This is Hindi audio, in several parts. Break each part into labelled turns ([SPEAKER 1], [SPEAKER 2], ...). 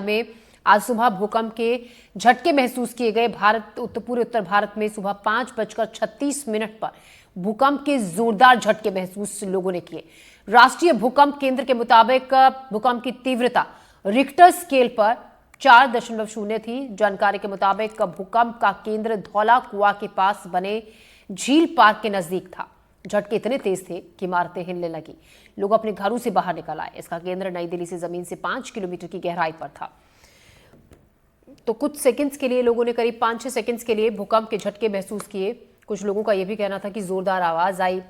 [SPEAKER 1] में आज सुबह भूकंप के झटके महसूस किए गए। पूरे उत्तर भारत में सुबह 5:36 पर भूकंप के जोरदार झटके महसूस लोगों ने किए। राष्ट्रीय भूकंप केंद्र के मुताबिक भूकंप की तीव्रता रिक्टर स्केल पर 4.0 थी। जानकारी के मुताबिक भूकंप का केंद्र धौला कुआं के पास बने झील पार्क के नजदीक था। झटके इतने तेज थे कि इमारतें हिलने लगी। लोग अपने घरों से बाहर निकल आए। इसका केंद्र नई दिल्ली से जमीन से 5 किलोमीटर की गहराई पर था। तो कुछ सेकंड्स के लिए लोगों ने करीब 5-6 सेकंड्स के लिए भूकंप के झटके महसूस किए। कुछ लोगों का यह भी कहना था कि जोरदार आवाज आई,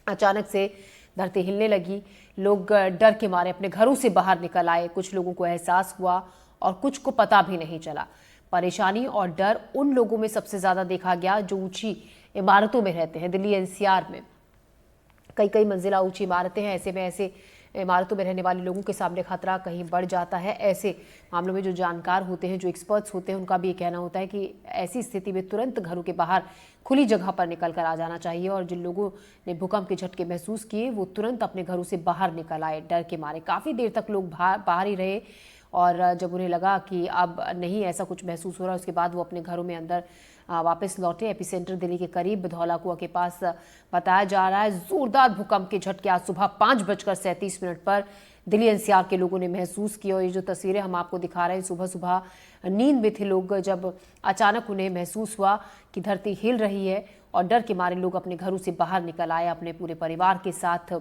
[SPEAKER 1] अचानक से धरती हिलने लगी। लोग डर के मारे अपने घरों से बाहर निकल आए। कुछ लोगों को एहसास हुआ और कुछ को पता भी नहीं चला। परेशानी और डर उन लोगों में सबसे ज्यादा देखा गया जो ऊंची इमारतों में रहते हैं। दिल्ली एनसीआर में कई मंजिला ऊंची इमारतें हैं। ऐसे में ऐसे इमारतों में रहने वाले लोगों के सामने खतरा कहीं बढ़ जाता है। ऐसे मामलों में जो जानकार होते हैं, जो एक्सपर्ट्स होते हैं, उनका भी ये कहना होता है कि ऐसी स्थिति में तुरंत घरों के बाहर खुली जगह पर निकल कर आ जाना चाहिए। और जिन लोगों ने भूकंप के झटके महसूस किए वो तुरंत अपने घरों से बाहर निकल आए डर के मारे। काफ़ी देर तक लोग बाहर ही रहे और जब उन्हें लगा कि अब नहीं ऐसा कुछ महसूस हो रहा, उसके बाद वो अपने घरों में अंदर वापस लौटे। एपिसेंटर दिल्ली के करीब धौला कुआं के पास बताया जा रहा है। जोरदार भूकंप के झटके आज सुबह 5:37 पर दिल्ली एनसीआर के लोगों ने महसूस किए। और ये जो तस्वीरें हम आपको दिखा रहे हैं, सुबह सुबह नींद में थे लोग जब अचानक उन्हें महसूस हुआ कि धरती हिल रही है और डर के मारे लोग अपने घरों से बाहर निकल आए अपने पूरे परिवार के साथ।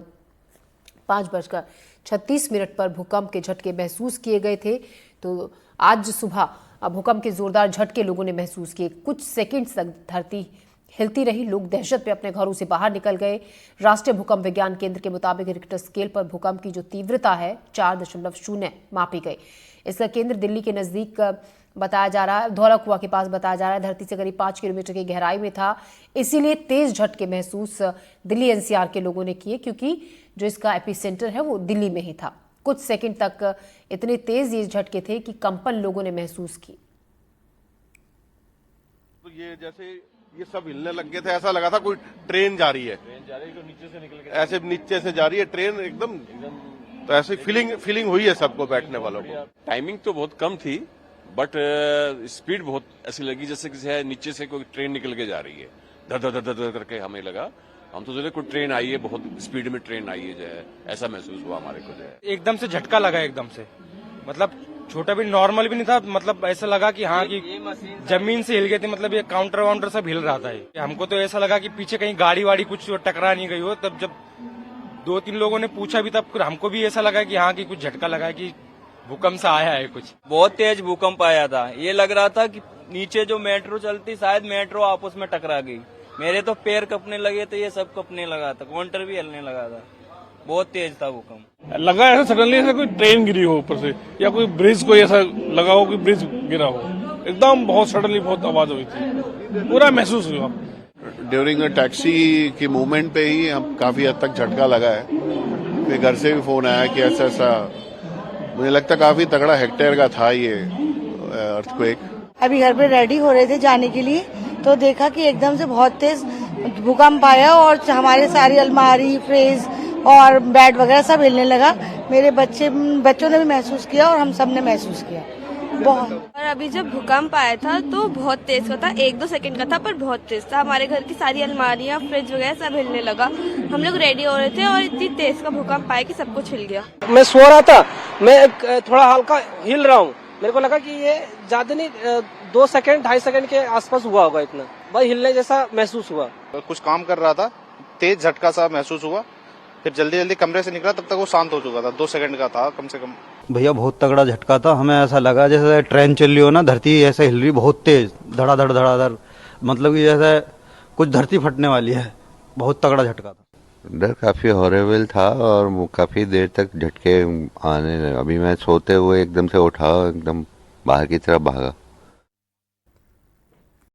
[SPEAKER 1] 5:36 पर भूकंप के झटके महसूस किए गए थे। तो आज सुबह भूकंप के जोरदार झटके लोगों ने महसूस किए। कुछ सेकंड्स तक धरती हिलती रही। लोग दहशत में अपने घरों से बाहर निकल गए। राष्ट्रीय भूकंप विज्ञान केंद्र के मुताबिक रिक्टर स्केल पर भूकंप की जो तीव्रता है 4.0 मापी गई। इसका केंद्र दिल्ली के नजदीक बताया जा रहा है, धौला कुआं के पास बताया जा रहा है। धरती से करीब 5 किलोमीटर की गहराई में था। इसीलिए तेज झटके महसूस दिल्ली एनसीआर के लोगों ने किए, क्योंकि जो इसका एपिसेंटर है वो दिल्ली में ही था। कुछ सेकंड तक इतने तेज ये झटके थे कि कंपन लोगों ने महसूस की।
[SPEAKER 2] तो ये जैसे ये सब हिलने लग गए थे, ऐसा लगा था कोई ट्रेन जा रही है। तो नीचे से निकल के ऐसे नीचे से जा रही है ट्रेन एकदम। तो ऐसे फीलिंग हुई है सबको, बैठने वालों को।
[SPEAKER 3] टाइमिंग तो बहुत कम थी, बट स्पीड बहुत ऐसी लगी जैसे किसी नीचे से कोई ट्रेन निकल के जा रही है। धर धर धर धर करके हमें लगा। हम तो सोचे कोई ट्रेन आई है, बहुत स्पीड में ट्रेन आई है, जो है ऐसा महसूस हुआ हमारे को। जो है
[SPEAKER 4] एकदम से झटका लगा, एकदम से मतलब छोटा भी नॉर्मल भी नहीं था। मतलब ऐसा लगा कि हाँ कि जमीन से हिल गए थे। मतलब ये काउंटर वाउंटर सब हिल रहा था। हमको तो ऐसा लगा कि पीछे कहीं गाड़ी वाड़ी कुछ टकरा नहीं गई हो। तब जब 2-3 लोगों ने पूछा भी, तब हमको भी ऐसा लगा कि हाँ कि कुछ झटका लगा है, कि भूकंप से आया है कुछ।
[SPEAKER 5] बहुत तेज भूकंप आया था। ये लग रहा था कि नीचे जो मेट्रो चलती, शायद मेट्रो आपस में टकरा गई। मेरे तो पैर कपने लगे थे, ये सब कपने लगा था, काउंटर भी हिलने लगा था। बहुत तेज था भूकंप।
[SPEAKER 6] लगा ऐसा सडनली ऐसा कोई ट्रेन गिरी हो ऊपर से, या कोई ब्रिज को ऐसा लगा हो कि ब्रिज गिरा हो। एकदम बहुत सडनली बहुत आवाज हुई थी, पूरा महसूस हुआ।
[SPEAKER 7] ड्यूरिंग टैक्सी की मूवमेंट पे ही हम काफी हद तक झटका लगा है। फिर घर से भी फोन आया कि ऐसा ऐसा, मुझे लगता काफी तगड़ा हेक्टेयर का था ये अर्थक्वेक।
[SPEAKER 8] अभी घर पे रेडी हो रहे थे जाने के लिए, तो देखा कि एकदम से बहुत तेज भूकंप आया और हमारे सारी अलमारी, फ्रिज और बेड वगैरह सब हिलने लगा। मेरे बच्चों ने भी महसूस किया और हम सब ने महसूस किया बहुत।
[SPEAKER 9] और अभी जब भूकंप आया था तो बहुत तेज का था, 1-2 सेकंड का था, पर बहुत तेज था। हमारे घर की सारी अलमारियां, फ्रिज वगैरह सब हिलने लगा। हम लोग रेडी हो रहे थे और इतनी तेज का भूकंप आया कि सब कुछ हिल गया।
[SPEAKER 10] मैं सो रहा था, मैं थोड़ा हल्का हिल रहा हूँ। मेरे को लगा कि ये ज्यादा नहीं, 2 सेकंड 2.5 सेकंड के आसपास हुआ होगा। इतना भाई हिलने जैसा महसूस हुआ।
[SPEAKER 11] कुछ काम कर रहा था, तेज झटका सा महसूस हुआ। फिर जल्दी कमरे से निकला, तब तक वो शांत हो चुका था। 2 सेकंड का था कम से कम।
[SPEAKER 12] भैया बहुत तगड़ा झटका था। हमें ऐसा लगा जैसे ट्रेन चल रही हो ना, धरती ऐसे हिल रही बहुत तेज, धड़ाधड़ धड़ाधड़, मतलब कि जैसे कुछ धरती फटने वाली है। बहुत तगड़ा झटका था।
[SPEAKER 13] डर काफी हॉरेबल था और वो काफी देर तक झटके आने लगे। अभी मैं सोते हुए एकदम से उठा, एकदम बाहर की तरफ भागा।